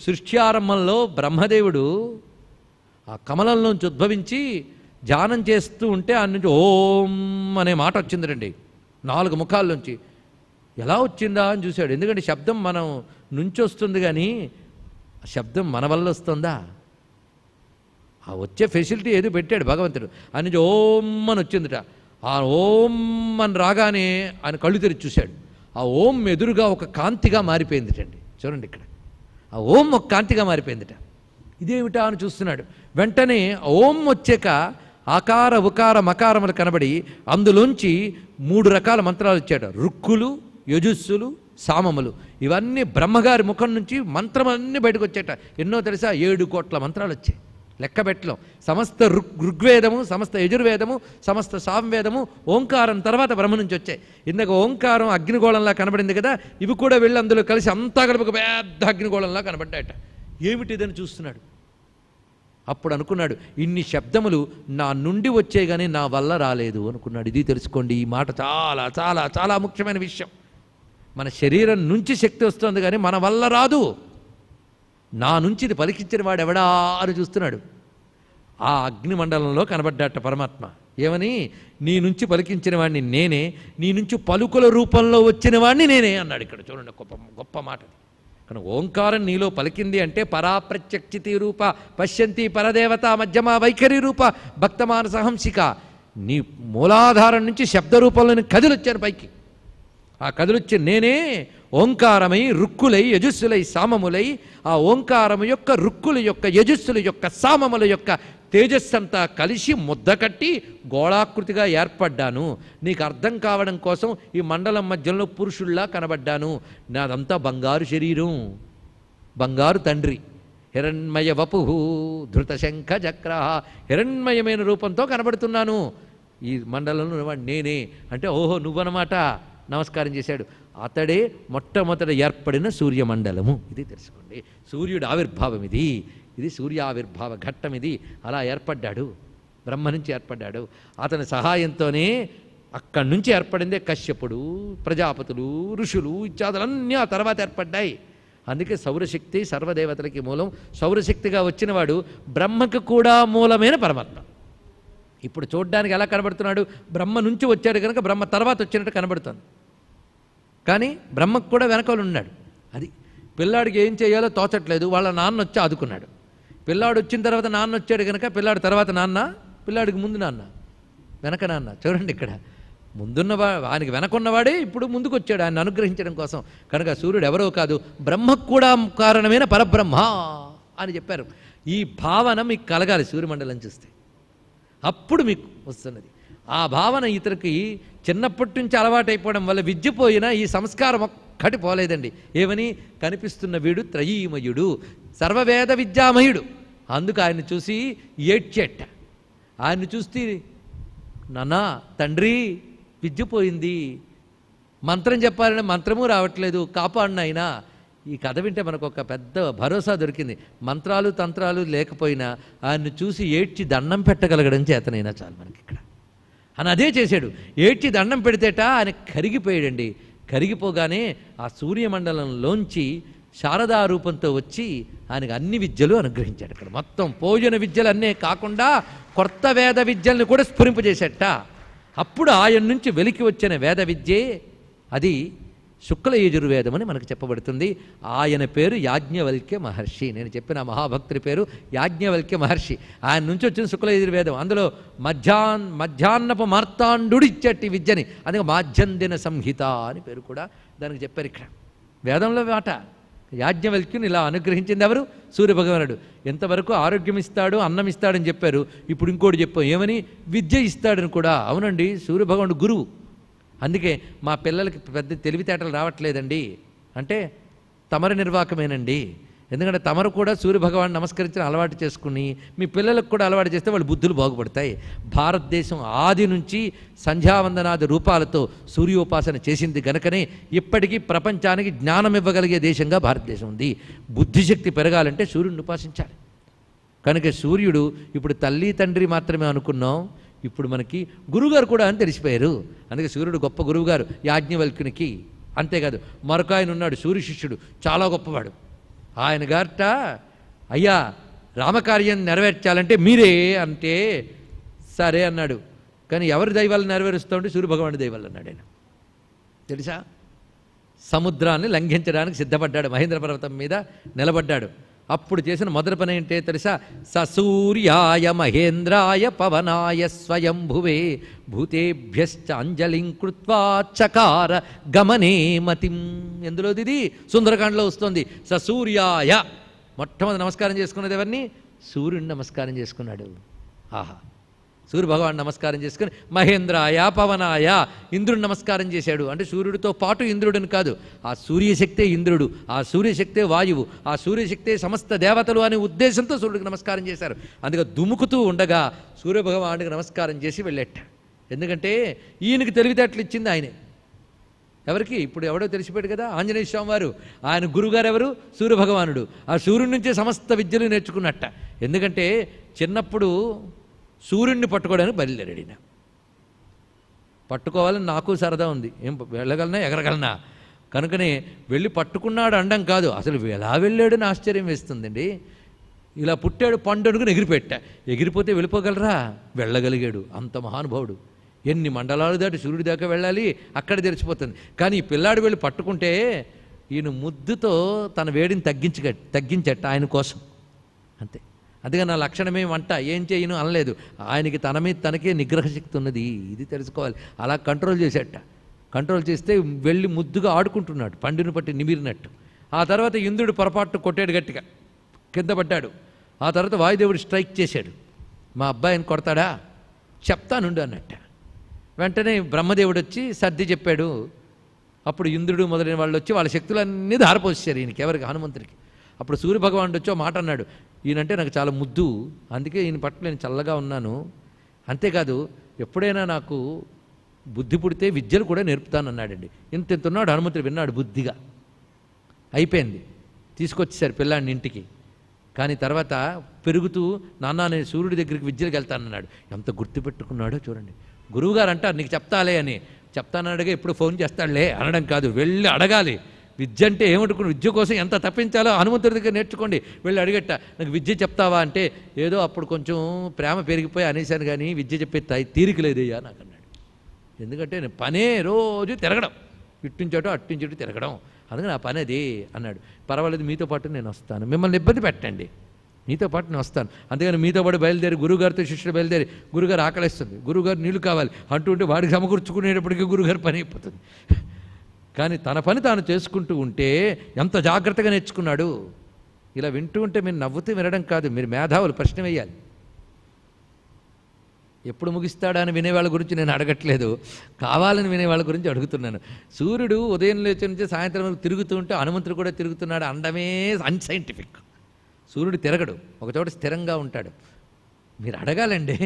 సృష్ట్యారంభంలో బ్రహ్మదేవుడు ఆ కమలంలోంచి ఉద్భవించి ధ్యానం చేస్తూ ఉంటే ఆ నుంచి ఓం అనే మాట వచ్చిందండి 4 ముఖాల్లోంచి. ఎలా వచ్చిందా అని చూశాడు. ఎందుకంటే శబ్దం మనం నుంచి వస్తుంది, కానీ ఆ శబ్దం మన వల్ల వస్తుందా? ఆ వచ్చే ఫెసిలిటీ ఏదో పెట్టాడు భగవంతుడు. ఆ నుంచి ఓం అని వచ్చిందిట. ఆ ఓం అని రాగానే ఆయన కళ్ళు తెరిచి చూశాడు. ఆ ఓం ఎదురుగా ఒక కాంతిగా మారిపోయిందిటండి. చూడండి ఇక్కడ ఆ ఓం ఒక కాంతిగా మారిపోయిందిట. ఇదేమిటా అని చూస్తున్నాడు. వెంటనే ఓం వచ్చాక ఆకార ఉకార మకారములు కనబడి అందులోంచి 3 రకాల మంత్రాలు వచ్చాడు. రుక్కులు, యజుస్సులు, సామములు. ఇవన్నీ బ్రహ్మగారి ముఖం నుంచి మంత్రమన్నీ బయటకు వచ్చేట. ఎన్నో తెలుసా? 7 కోట్ల మంత్రాలు వచ్చాయి, లెక్క పెట్టలేం. సమస్త ఋగ్వేదము, సమస్త యజుర్వేదము, సమస్త సామవేదము ఓంకారం తర్వాత బ్రహ్మ నుంచి వచ్చాయి. ఇందాక ఓంకారం అగ్నిగోళంలా కనబడింది కదా, ఇవి కూడా వెళ్ళి అందులో కలిసి అంతా కలిపి ఒక పెద్ద అగ్నిగోళంలా కనబడ్డాయట. ఏమిటిదని చూస్తున్నాడు. అప్పుడు అనుకున్నాడు, ఇన్ని శబ్దములు నా నుండి వచ్చే కానీ నా వల్ల రాలేదు అనుకున్నాడు. ఇది తెలుసుకోండి, ఈ మాట చాలా చాలా చాలా ముఖ్యమైన విషయం. మన శరీరం నుంచి శక్తి వస్తుంది కానీ మన వల్ల రాదు. నా నుంచి ఇది పలికించిన వాడు ఎవడా అని చూస్తున్నాడు. ఆ అగ్నిమండలంలో కనబడ్డాట పరమాత్మ. ఏమని? నీ నుంచి పలికించిన వాడిని నేనే, నీ నుంచి పలుకుల రూపంలో వచ్చిన వాడిని నేనే అన్నాడు. ఇక్కడ చూడండి, గొప్ప గొప్ప మాట. కానీ ఓంకారం నీలో పలికింది అంటే పరాప్రత్యక్షితి రూప పశ్యంతి పరదేవత మధ్యమా వైఖరి రూప భక్తమానసహంసిక. నీ మూలాధారం నుంచి శబ్ద రూపంలోని కదిలొచ్చాను పైకి. ఆ కదిలొచ్చి నేనే ఓంకారమై రుక్కులై యజుస్సులై సామములై ఆ ఓంకారము యొక్క రుక్కుల యొక్క యజుస్సుల యొక్క సామముల యొక్క తేజస్సంతా కలిసి ముద్ద కట్టి గోళాకృతిగా ఏర్పడ్డాను. నీకు అర్థం కావడం కోసం ఈ మండలం మధ్యలో పురుషుల్లా కనబడ్డాను. నాదంతా బంగారు శరీరం, బంగారు తండ్రి. హిరణ్మయ వపుహు ధృతశంఖ చక్ర. హిరణ్మయమైన రూపంతో కనబడుతున్నాను. ఈ మండలంలో వాడు నేనే అంటే, ఓహో నువ్వనమాట. నమస్కారం చేశాడు. అతడే మొట్టమొదట ఏర్పడిన సూర్యమండలము. ఇది తెలుసుకోండి. సూర్యుడు ఆవిర్భావం ఇది. ఇది సూర్య ఆవిర్భావ ఘట్టం. ఇది అలా ఏర్పడ్డాడు, బ్రహ్మ నుంచి ఏర్పడ్డాడు. అతని సహాయంతోనే అక్కడి నుంచి ఏర్పడిందే కశ్యపుడు, ప్రజాపతులు, ఋషులు ఇత్యాదులన్నీ ఆ తర్వాత ఏర్పడ్డాయి. అందుకే సౌరశక్తి సర్వదేవతలకి మూలం. సౌరశక్తిగా వచ్చినవాడు బ్రహ్మకు కూడా మూలమైన పరమాత్మ. ఇప్పుడు చూడ్డానికి ఎలా కనబడుతున్నాడు? బ్రహ్మ నుంచి వచ్చాడు కనుక బ్రహ్మ తర్వాత వచ్చినట్టు కనబడుతుంది. కానీ బ్రహ్మకు కూడా వెనకాల ఉన్నాడు. అది పిల్లాడికి ఏం చేయాలో తోచట్లేదు. వాళ్ళ నాన్న వచ్చి ఆదుకున్నాడు. పిల్లాడు వచ్చిన తర్వాత నాన్న వచ్చాడు కనుక పిల్లాడు తర్వాత నాన్న, పిల్లాడికి ముందు నాన్న, వెనక నాన్న. చూడండి ఇక్కడ ఆయనకి వెనకున్నవాడే ఇప్పుడు ముందుకు వచ్చాడు ఆయన అనుగ్రహించడం కోసం. కనుక సూర్యుడు ఎవరో కాదు, బ్రహ్మకు కూడా కారణమైన పరబ్రహ్మ అని చెప్పారు. ఈ భావన మీకు కలగాలి సూర్యమండలం చూస్తే, అప్పుడు మీకు వస్తున్నది. ఆ భావన ఇతనికి చిన్నప్పటి నుంచి అలవాటైపోవడం వల్ల విద్య పోయినా ఈ సంస్కారం ఒక్కటి పోలేదండి. ఏమని? కనిపిస్తున్న వీడు త్రయీమయుడు, సర్వవేద విద్యామయుడు. అందుకు ఆయన్ని చూసి ఏడ్చేట. ఆయన్ని చూస్తే, నాన్నా తండ్రి విద్య పోయింది, మంత్రం చెప్పాలని మంత్రము రావట్లేదు, కాపాడిన అయినా. ఈ కథ వింటే మనకు ఒక పెద్ద భరోసా దొరికింది. మంత్రాలు తంత్రాలు లేకపోయినా ఆయన్ని చూసి ఏడ్చి దండం పెట్టగలగడం చేతనైనా చాలు మనకి ఇక్కడ అని అదే చేశాడు. ఏడ్చి దండం పెడితేట ఆయన కరిగిపోయాడండి. కరిగిపోగానే ఆ సూర్యమండలంలోంచి శారదా రూపంతో వచ్చి ఆయనకు అన్ని విద్యలు అనుగ్రహించాడు. ఇక్కడ మొత్తం భోజన విద్యలు అన్నీ కాకుండా కొత్త వేద విద్యల్ని కూడా స్ఫురింపజేసేట. అప్పుడు ఆయన నుంచి వెలికి వచ్చిన వేద విద్యే అది శుక్ల యజుర్వేదం అని మనకు చెప్పబడుతుంది. ఆయన పేరు యాజ్ఞవల్క్య మహర్షి. నేను చెప్పిన మహాభక్తుడి పేరు యాజ్ఞవల్క్య మహర్షి. ఆయన నుంచి వచ్చిన శుక్ల యజుర్వేదం. అందులో మధ్యాహ్నపు మార్తాండు ఇచ్చటి విద్యని, అందుకే మాధ్యందిన సంహిత అని పేరు కూడా దానికి చెప్పారు. ఇక్కడ వేదంలో మాట యాజ్ఞవల్క్యుని ఇలా అనుగ్రహించింది ఎవరు? సూర్యభగవానుడు. ఎంతవరకు ఆరోగ్యం ఇస్తాడు, అన్నం ఇస్తాడని చెప్పారు. ఇప్పుడు ఇంకోటి చెప్పాం, ఏమని? విద్య ఇస్తాడని కూడా. అవునండి, సూర్యభగవానుడు గురువు. అందుకే మా పిల్లలకి పెద్ద తెలివితేటలు రావట్లేదండి అంటే తమరి నిర్వాకమేనండి. ఎందుకంటే తమరు కూడా సూర్యభగవాన్ని నమస్కరించిన అలవాటు చేసుకుని మీ పిల్లలకు కూడా అలవాటు చేస్తే వాళ్ళ బుద్ధులు బాగుపడతాయి. భారతదేశం ఆది నుంచి సంధ్యావందనాది రూపాలతో సూర్యోపాసన చేసింది కనుకనే ఇప్పటికీ ప్రపంచానికి జ్ఞానం ఇవ్వగలిగే దేశంగా భారతదేశం ఉంది. బుద్ధిశక్తి పెరగాలంటే సూర్యుడిని ఉపాసించాలి. కనుక సూర్యుడు ఇప్పుడు తల్లి తండ్రి మాత్రమే అనుకున్నాం, ఇప్పుడు మనకి గురువుగారు కూడా అని తెలిసిపోయారు. అందుకే సూర్యుడు గొప్ప గురువుగారు యాజ్ఞవల్క్యునికి. అంతేకాదు మరొక ఆయన ఉన్నాడు సూర్య శిష్యుడు, చాలా గొప్పవాడు. ఆయన గారట అయ్యా రామకార్యం నెరవేర్చాలంటే మీరే అంటే సరే అన్నాడు. కానీ ఎవరి దైవాలు నెరవేరుస్తూ సూర్యభగవానుడి దైవాలు అన్నాడు ఆయన. తెలుసా, సముద్రాన్ని లంఘించడానికి సిద్ధపడ్డాడు, మహేంద్ర పర్వతం మీద నిలబడ్డాడు. అప్పుడు చేసిన మొదటి పని ఏంటే తెలుసా? సూర్యాయ మహేంద్రాయ పవనాయ స్వయంభువే భూతేభ్యశ్చ అంజలిం కృత్వా చకార గమనే మతిం. ఎందులోది? ఇది సుందరకాండలో వస్తుంది. సూర్యాయ మొట్టమొదటి నమస్కారం చేసుకున్నది ఎవరిని? సూర్యుడిని నమస్కారం చేసుకున్నాడు. ఆహా, సూర్యభగవాన్ నమస్కారం చేసుకుని మహేంద్రాయ పవనాయ ఇంద్రుడిని నమస్కారం చేశాడు. అంటే సూర్యుడితో పాటు ఇంద్రుడిని కాదు, ఆ సూర్యశక్తే ఇంద్రుడు, ఆ సూర్యశక్తే వాయువు, ఆ సూర్యశక్తే సమస్త దేవతలు అనే ఉద్దేశంతో సూర్యుడికి నమస్కారం చేశారు. అందుకే దుముకుతూ ఉండగా సూర్యభగవానుడికి నమస్కారం చేసి వెళ్ళేట. ఎందుకంటే ఈయనకి తెలివితేటలు ఇచ్చింది ఆయనే. ఎవరికి? ఇప్పుడు ఎవడో తెలిసిపోయాడు కదా, ఆంజనేయ స్వామి వారు. ఆయన గురుగారు ఎవరు? సూర్యభగవానుడు. ఆ సూర్యుడి నుంచే సమస్త విద్యలు నేర్చుకున్నట్ట. ఎందుకంటే చిన్నప్పుడు సూర్యుడిని పట్టుకోవడానికి బయలుదేరాడు ఈయన. పట్టుకోవాలని నాకు సరదా ఉంది, ఏం వెళ్ళగలనా ఎగరగలనా, కనుకనే వెళ్ళి పట్టుకున్నాడు అండం కాదు, అసలు ఎలా వెళ్ళాడని ఆశ్చర్యం వేస్తుందండి. ఇలా పుట్టాడు, పండు అనుకుని ఎగిరిపెట్టా, ఎగిరిపోతే వెళ్ళిపోగలరా? వెళ్ళగలిగాడు. అంత మహానుభావుడు. ఎన్ని మండలాలు దాటి సూర్యుడి దాకా వెళ్ళాలి, అక్కడ తెరిచిపోతుంది. కానీ ఈ పిల్లాడు వెళ్ళి పట్టుకుంటే ఈయన ముద్దుతో తన వేడిని తగ్గించట ఆయన కోసం, అంతే. అందుకే నా లక్షణమే వంట, ఏం చేయను అనలేదు. ఆయనకి తన మీద తనకే నిగ్రహ శక్తి ఉన్నది, ఇది తెలుసుకోవాలి. అలా కంట్రోల్ చేసేట. కంట్రోల్ చేస్తే వెళ్ళి ముద్దుగా ఆడుకుంటున్నాడు, పండుని పట్టి నిమిరినట్టు. ఆ తర్వాత ఇంద్రుడు పొరపాటు కొట్టాడు, గట్టిగా కింద పడ్డాడు. ఆ తర్వాత వాయుదేవుడు స్ట్రైక్ చేశాడు. మా అబ్బాయిని కొడతాడా? చెప్తానుండు అన్నట్ట. వెంటనే బ్రహ్మదేవుడు వచ్చి సర్ది చెప్పాడు. అప్పుడు ఇంద్రుడు మొదలైన వాళ్ళు వచ్చి వాళ్ళ శక్తులన్నీ ధారపోసారు ఈయనకి, ఎవరికి? హనుమంతుడికి. అప్పుడు సూర్యభగవానుడు వచ్చి మాట అన్నాడు, ఈయనంటే నాకు చాలా ముద్దు, అందుకే ఈయన పట్ల నేను చల్లగా ఉన్నాను. అంతేకాదు ఎప్పుడైనా నాకు బుద్ధి పుడితే విద్యలు కూడా నేర్పుతానన్నాడండి. ఇంత ఉన్నాడు హనుమంతుడు, విన్నాడు బుద్ధిగా. అయిపోయింది, తీసుకొచ్చేసారు పిల్లాడిని ఇంటికి. కానీ తర్వాత పెరుగుతూ నాన్న నేను సూర్యుడి దగ్గరికి విద్యలకు వెళ్తానన్నాడు. ఎంత గుర్తుపెట్టుకున్నాడో చూడండి. గురువుగారు అంటారు నీకు చెప్తాలే అని, చెప్తానడగా ఎప్పుడు ఫోన్ చేస్తాడులే అనడం కాదు, వెళ్ళి అడగాలి. విద్య అంటే ఏమనుకుని, విద్య కోసం ఎంత తప్పించాలో హనుమంతుడి దగ్గర నేర్చుకోండి. వెళ్ళి అడిగట్ట, నాకు విద్య చెప్తావా అంటే, ఏదో అప్పుడు కొంచెం ప్రేమ పెరిగిపోయి అనేసాను కానీ విద్య చెప్పే తీరిక లేదయ్యా నాకు అన్నాడు. ఎందుకంటే నేను పనే రోజు తిరగడం, ఇట్టించోటో అట్టించోటో తిరగడం, అందుకని నా పని అది అన్నాడు. పర్వాలేదు మీతో పాటు నేను వస్తాను, మిమ్మల్ని ఇబ్బంది పెట్టండి, మీతో పాటు నేను వస్తాను. అందుకని మీతో పాటు బయలుదేరి గురువుగారితో శిష్యుడు బయలుదేరి, గురుగారు ఆకలిస్తుంది, గురువుగారు నీళ్లు కావాలి అంటుంటే వాడికి సమకూర్చుకునేటప్పటికీ గురుగారు పని అయిపోతుంది. కానీ తన పని తాను చేసుకుంటూ ఉంటే ఎంత జాగ్రత్తగా నేర్చుకున్నాడు. ఇలా వింటూ ఉంటే మీరు నవ్వుతూ వినడం కాదు, మీరు మేధావులు, ప్రశ్న వేయాలి. ఎప్పుడు ముగిస్తాడా అని వినేవాళ్ళ గురించి నేను అడగట్లేదు, కావాలని వినేవాళ్ళ గురించి అడుగుతున్నాను. సూర్యుడు ఉదయం లేచి నుంచి సాయంత్రం వరకు తిరుగుతూ ఉంటే హనుమంతుడు కూడా తిరుగుతున్నాడు అనడమే అన్సైంటిఫిక్. సూర్యుడు తిరగడు, ఒకచోట స్థిరంగా ఉంటాడు. మీరు అడగాలండి.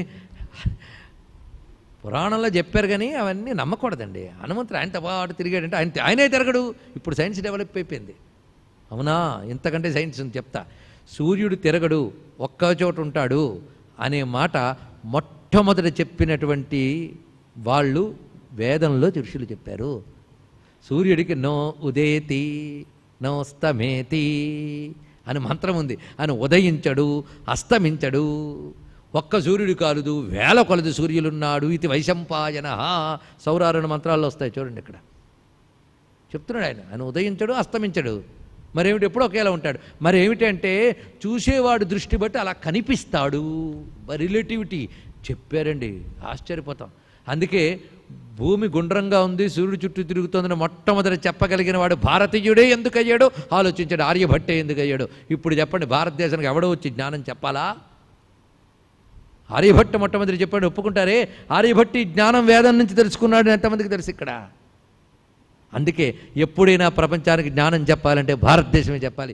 పురాణంలో చెప్పారు కానీ అవన్నీ నమ్మకూడదండి. హనుమంతుడు ఆయనతో పాటు తిరిగాడంటే ఆయనే తిరగడు. ఇప్పుడు సైన్స్ డెవలప్ అయిపోయింది, అవునా? ఇంతకంటే సైన్స్ ఉంది చెప్తా. సూర్యుడు తిరగడు, ఒక్కచోట ఉంటాడు అనే మాట మొట్టమొదట చెప్పినటువంటి వాళ్ళు వేదంలో ఋషులు చెప్పారు. సూర్యుడికి నో ఉదేతి నోస్తమేతి అని మంత్రం ఉంది. ఆయన ఉదయించడు, అస్తమించడు. ఒక్క సూర్యుడు కాలుదు, వేల కొలది సూర్యులున్నాడు. ఇది వైశంపాయన సౌరారణ మంత్రాల్లో వస్తాయి చూడండి. ఇక్కడ చెప్తున్నాడు ఆయన ఉదయించడు, అస్తమించడు. మరేమిటి? ఎప్పుడు ఒకేలా ఉంటాడు. మరేమిటంటే చూసేవాడు దృష్టి బట్టి అలా కనిపిస్తాడు. రిలేటివిటీ చెప్పారండి, ఆశ్చర్యపోతాం. అందుకే భూమి గుండ్రంగా ఉంది, సూర్యుడు చుట్టూ తిరుగుతోందని మొట్టమొదటి చెప్పగలిగిన వాడు భారతీయుడే ఎందుకు అయ్యాడో ఆలోచించాడు. ఆర్యభట్టే ఎందుకు అయ్యాడో ఇప్పుడు చెప్పండి. భారతదేశానికి ఎవడో వచ్చి జ్ఞానం చెప్పాలా? ఆర్యభట్ట మొట్టమొదటి చెప్పాడు, ఒప్పుకుంటారే? ఆర్యభట్టి జ్ఞానం వేదం నుంచి తెలుసుకున్నాడు ఎంతమందికి తెలుసు ఇక్కడ? అందుకే ఎప్పుడైనా ప్రపంచానికి జ్ఞానం చెప్పాలంటే భారతదేశమే చెప్పాలి.